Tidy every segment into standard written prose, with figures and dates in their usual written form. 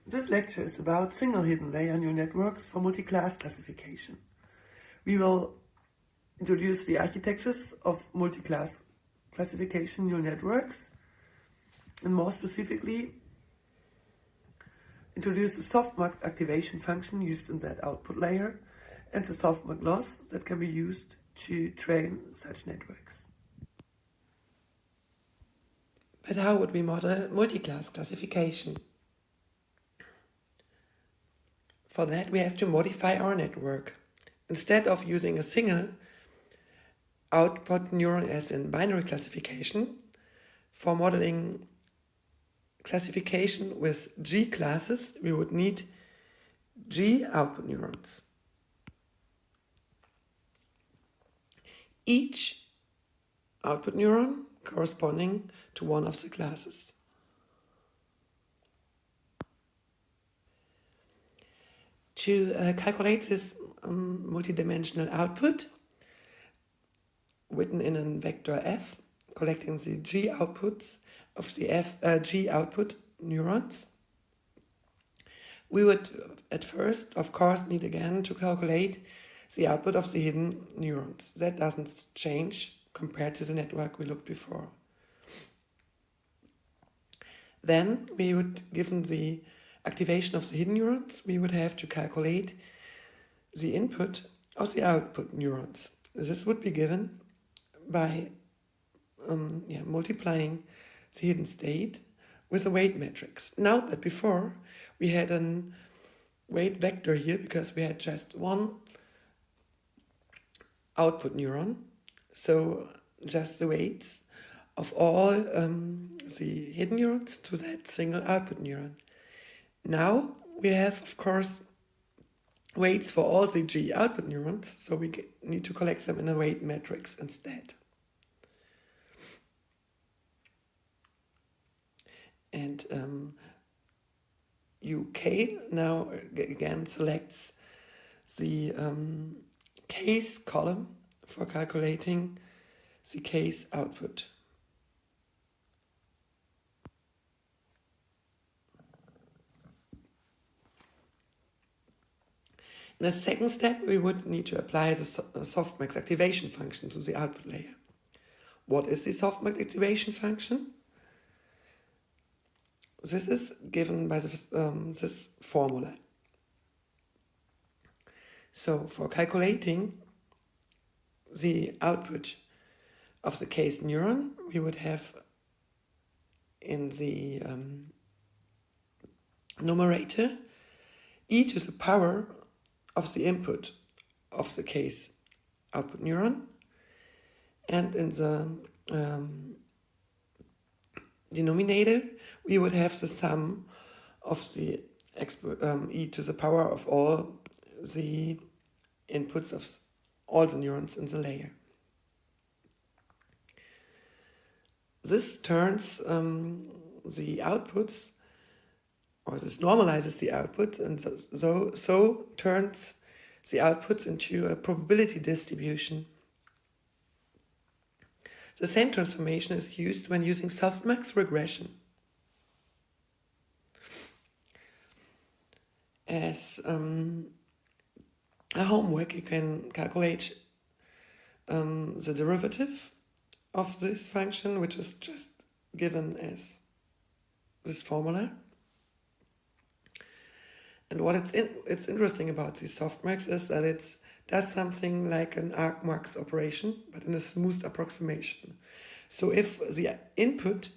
This lecture is about single hidden layer neural networks for multi-class classification. We will introduce the architectures of multi-class classification neural networks, and more specifically introduce the softmax activation function used in that output layer and the softmax loss that can be used to train such networks. But how would we model multi-class classification? For that, we have to modify our network. Instead of using a single output neuron as in binary classification, for modeling classification with G classes, we would need G output neurons. Each output neuron corresponding to one of the classes. To calculate this multidimensional output, written in a vector f, collecting the G outputs of the G output neurons, we would at first, of course, need again to calculate the output of the hidden neurons. That doesn't change compared to the network we looked before. Then we would, given the activation of the hidden neurons, we would have to calculate the input of the output neurons. This would be given by multiplying the hidden state with a weight matrix. Now that before we had a weight vector here because we had just one output neuron, so just the weights of all the hidden neurons to that single output neuron. Now we have, of course, weights for all the G output neurons, so we need to collect them in a weight matrix instead. And UK now again selects the case column for calculating the case output. In the second step, we would need to apply the softmax activation function to the output layer. What is the softmax activation function? This is given by this formula. So for calculating the output of the case neuron, we would have in the numerator e to the power of the input of the case output neuron, and in the denominator we would have the sum of the e to the power of all the inputs of all the neurons in the layer. This turns the outputs, or this normalizes the output, and so turns the outputs into a probability distribution. The same transformation is used when using softmax regression. As a homework, you can calculate the derivative of this function, which is just given as this formula. And what it's interesting about these softmax is that it does something like an argmax operation, but in a smooth approximation. So if the input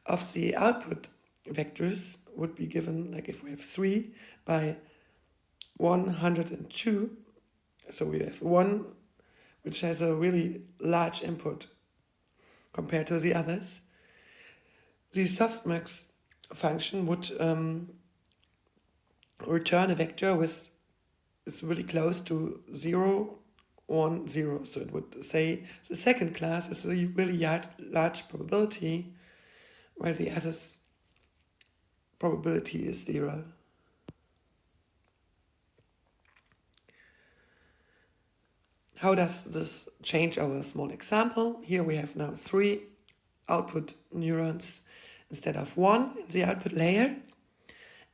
of the output vectors would be given, like if we have 3 by 102, so we have 1 which has a really large input compared to the others, the softmax function would return a vector with it's really close to 0, 1, 0. So it would say the second class is a really large probability, while the other's probability is 0. How does this change our small example? Here we have now 3 output neurons instead of 1 in the output layer.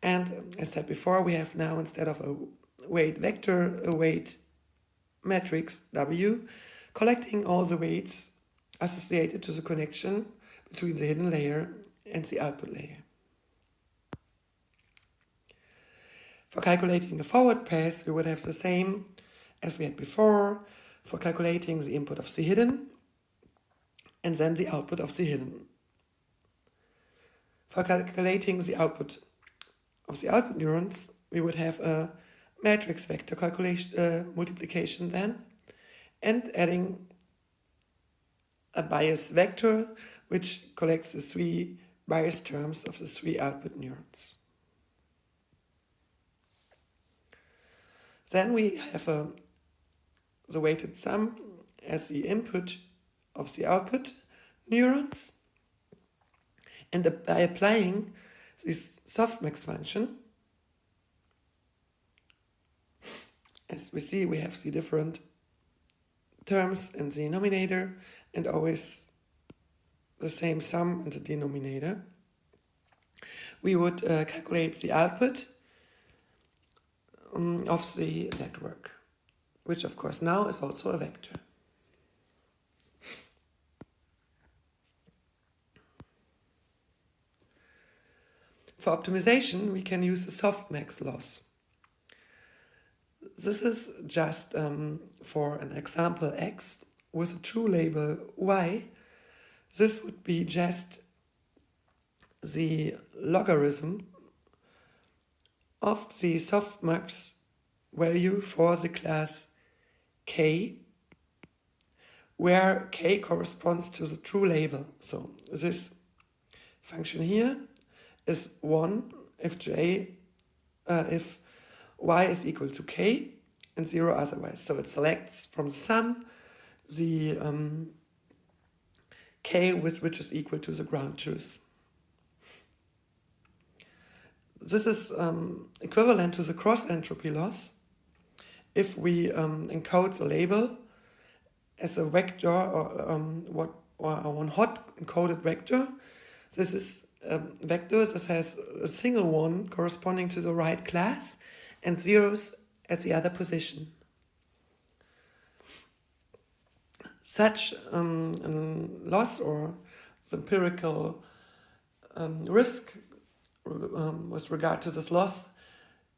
And as said before, we have now, instead of a weight vector, a weight matrix W, collecting all the weights associated to the connection between the hidden layer and the output layer. For calculating the forward path, we would have the same as we had before for calculating the input of the hidden and then the output of the hidden. For calculating the output of the output neurons, we would have a matrix vector calculation multiplication then, and adding a bias vector which collects the three bias terms of the three output neurons. Then we have the weighted sum as the input of the output neurons, and by applying this softmax function, as we see, we have the different terms in the denominator and always the same sum in the denominator. We would calculate the output of the network, which of course now is also a vector. For optimization, we can use the softmax loss. This is just for an example X with a true label Y. This would be just the logarithm of the softmax value for the class K, where K corresponds to the true label. So this function here is 1 if Y is equal to K and 0 otherwise. So it selects from the sum the K which is equal to the ground truth. This is equivalent to the cross entropy loss if we encode the label as a vector or one hot encoded vector. This is a vector that has a single one corresponding to the right class and zeros at the other position. Such loss or the empirical risk with regard to this loss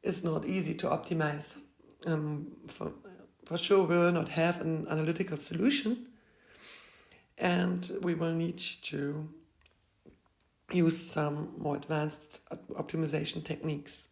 is not easy to optimize. For sure we will not have an analytical solution, and we will need to use some more advanced optimization techniques.